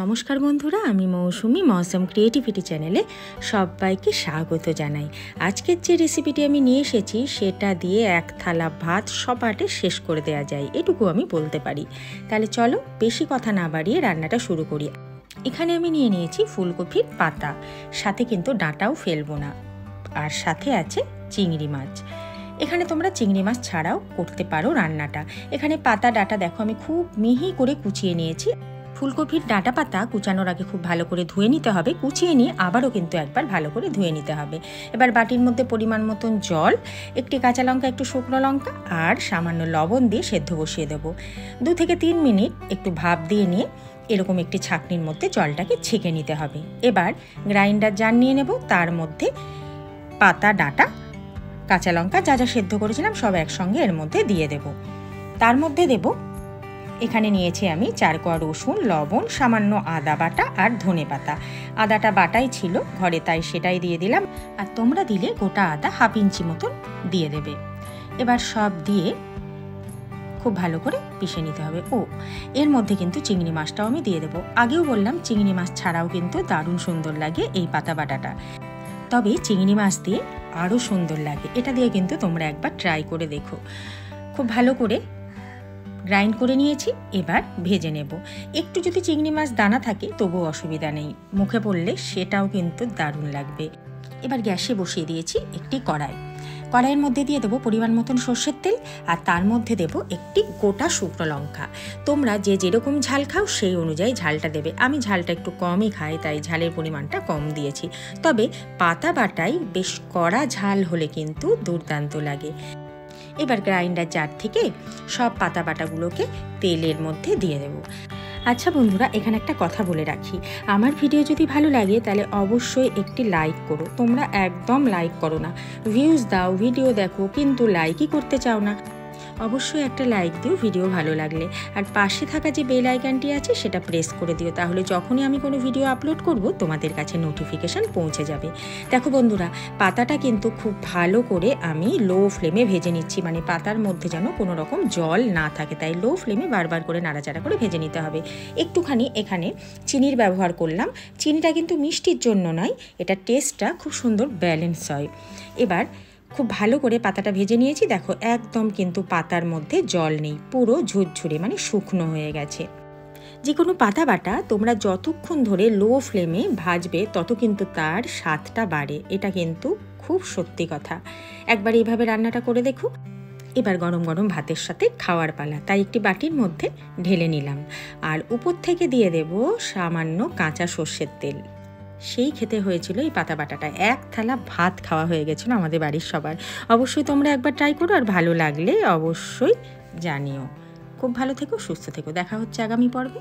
নমস্কার বন্ধুরা, আমি মৌসুমি মৌসুম ক্রিয়েটিভিটি চ্যানেলে সবাইকে স্বাগত জানাই। আজকের যে রেসিপিটি আমি নিয়ে এসেছি সেটা দিয়ে এক থালা ভাত সপাটে শেষ করে দেওয়া যায়, এটুকু আমি বলতে পারি। তাহলে চলো বেশি কথা না বাড়িয়ে রান্নাটা শুরু করি। এখানে আমি নিয়ে নিয়েছি ফুলকপির পাতা, সাথে কিন্তু ডাঁটাও ফেলবো না, আর সাথে আছে চিংড়ি মাছ। এখানে তোমরা চিংড়ি মাছ ছাড়াও করতে পারো রান্নাটা। এখানে পাতা ডাঁটা দেখো আমি খুব মিহি করে কুচিয়ে নিয়েছি। ফুলকপির ডাঁটা পাতা কুচানোর আগে খুব ভালো করে ধুয়ে নিতে হবে, কুচিয়ে নিয়ে আবারও কিন্তু একবার ভালো করে ধুয়ে নিতে হবে। এবার বাটির মধ্যে পরিমাণ মতন জল, একটি কাঁচা লঙ্কা, একটু শুকনো লঙ্কা আর সামান্য লবণ দিয়ে সেদ্ধ বসিয়ে দেবো। 2 থেকে 3 মিনিট একটু ভাপ দিয়ে নিয়ে এরকম একটি ছাঁকনির মধ্যে জলটাকে ছেঁকে নিতে হবে। এবার গ্রাইন্ডার জার নিয়ে নেব, তার মধ্যে পাতা ডাঁটা কাঁচা লঙ্কা যা যা সেদ্ধ করেছিলাম সব একসঙ্গে এর মধ্যে দিয়ে দেব। তার মধ্যে দেব এখানে নিয়েছি আমি 4 কোয়া রসুন, লবণ, সামান্য আদা বাটা আর ধনে পাতা। আদাটা বাটাই ছিল ঘরে, তাই সেটাই দিয়ে দিলাম, আর তোমরা দিলে গোটা আদা 1/2 ইঞ্চি মতন দিয়ে দেবে। এবার সব দিয়ে খুব ভালো করে পিষে নিতে হবে। এর মধ্যে কিন্তু চিংড়ি মাছটাও আমি দিয়ে দেবো। আগেও বললাম চিংড়ি মাছ ছাড়াও কিন্তু দারুণ সুন্দর লাগে এই পাতা বাটাটা, তবে চিংড়ি মাছ দিয়ে আরও সুন্দর লাগে। এটা দিয়ে কিন্তু তোমরা একবার ট্রাই করে দেখো। খুব ভালো করে গ্রাইন্ড করে নিয়েছি, এবার ভেজে নেব। একটু যদি চিংড়ি মাছ দানা থাকে তবুও অসুবিধা নেই, মুখে পড়লে সেটাও কিন্তু দারুণ লাগবে। এবার গ্যাসে বসিয়ে দিয়েছি একটি কড়াইয়ের মধ্যে দিয়ে দেবো পরিমাণ মতন সর্ষের তেল, আর তার মধ্যে দেব একটি গোটা শুকনো লঙ্কা। তোমরা যে যেরকম ঝাল খাও সেই অনুযায়ী ঝালটা দেবে। আমি ঝালটা একটু কমই খাই, তাই ঝালের পরিমাণটা কম দিয়েছি। তবে পাতা বাটাই বেশ কড়া ঝাল হলে কিন্তু দুর্দান্ত লাগে। এবার গ্রাইন্ডার জার থেকে সব পাতা বাটাগুলোকে তেলের মধ্যে দিয়ে দেব। আচ্ছা বন্ধুরা, এখানে একটা কথা বলে রাখি, আমার ভিডিও যদি ভালো লাগে তাহলে অবশ্যই একটি লাইক করো। তোমরা একদম লাইক করো না, ভিউজ দাও, ভিডিও দেখো, কিন্তু লাইকই করতে চাও না। অবশ্যই একটা লাইক দিও ভিডিও ভালো লাগলে, আর পাশে থাকা যে বেল আইকনটি আছে সেটা প্রেস করে দিও, তাহলে যখনই আমি কোনো ভিডিও আপলোড করব তোমাদের কাছে নোটিফিকেশান পৌঁছে যাবে। দেখো বন্ধুরা, পাতাটা কিন্তু খুব ভালো করে আমি লো ফ্লেমে ভেজে নিচ্ছি, মানে পাতার মধ্যে যেন কোনো রকম জল না থাকে, তাই লো ফ্লেমে বারবার করে নাড়াচাড়া করে ভেজে নিতে হবে। একটুখানি এখানে চিনির ব্যবহার করলাম। চিনিটা কিন্তু মিষ্টির জন্য নয়, এটা টেস্টটা খুব সুন্দর ব্যালেন্স হয়। এবার খুব ভালো করে পাতাটা ভেজে নিয়েছি। দেখো একদম কিন্তু পাতার মধ্যে জল নেই, পুরো ঝুরঝুরে মানে শুকনো হয়ে গেছে। যে কোনো পাতা বাটা তোমরা যতক্ষণ ধরে লো ফ্লেমে ভাজবে তত কিন্তু তার স্বাদটা বাড়ে, এটা কিন্তু খুব সত্যি কথা। একবার এইভাবে রান্নাটা করে দেখো। এবার গরম গরম ভাতের সাথে খাওয়ার পালা, তাই একটি বাটির মধ্যে ঢেলে নিলাম, আর উপর থেকে দিয়ে দেব সামান্য কাঁচা সর্ষের তেল। সেই খেতে হয়েছিল এই পাতা বাটাটা, এক থালা ভাত খাওয়া হয়ে গেছিলো আমাদের বাড়ির সবার। অবশ্যই তোমরা একবার ট্রাই করো, আর ভালো লাগলে অবশ্যই জানিও। খুব ভালো থেকো, সুস্থ থেকো, দেখা হচ্ছে আগামী পর্বে।